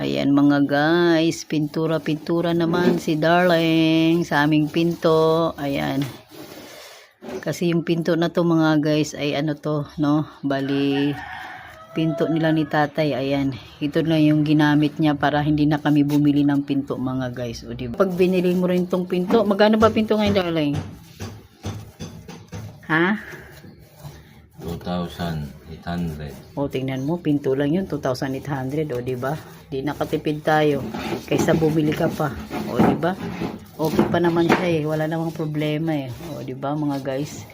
Ayan mga guys, pintura-pintura naman si Darling sa aming pinto. Ayan. Kasi yung pinto na to mga guys ay ano to, no? Bali, pinto nila ni tatay. Ayan. Ito na yung ginamit niya para hindi na kami bumili ng pinto mga guys. O diba? Pag binili mo rin tong pinto, magkano ba pinto ngayon Darling? Ha? 2,800. O tingnan mo, pinto lang yun, 2,800. O diba? Di nakatipid tayo kaysa bumili ka pa. O diba? Okay pa naman siya eh. Wala namang problema eh. O diba mga guys?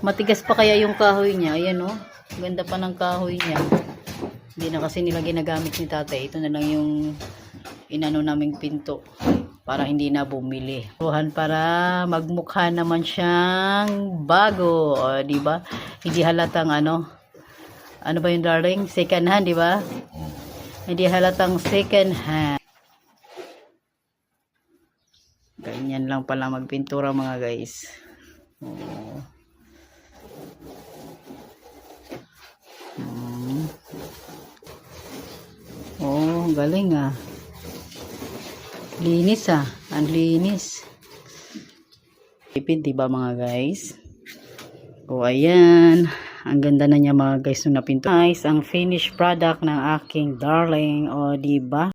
Matigas pa kaya yung kahoy niya. Ayan o. Ganda pa ng kahoy niya. Hindi na kasi nila ginagamit ni tatay. Ito na lang yung inano naming pinto. Para hindi na bumili. Para magmukha naman siyang bago. O diba? Hindi halatang ano ba yung Darling? Second hand, di ba? Hindi halatang second hand. Ganyan lang pala magpintura mga guys. Oh, galing ah. Linis ah. Ang linis. Tipid, di ba mga guys? O ayan. Ang ganda na niya mga guys nung napinto. Guys, ang finished product ng aking Darling. O diba?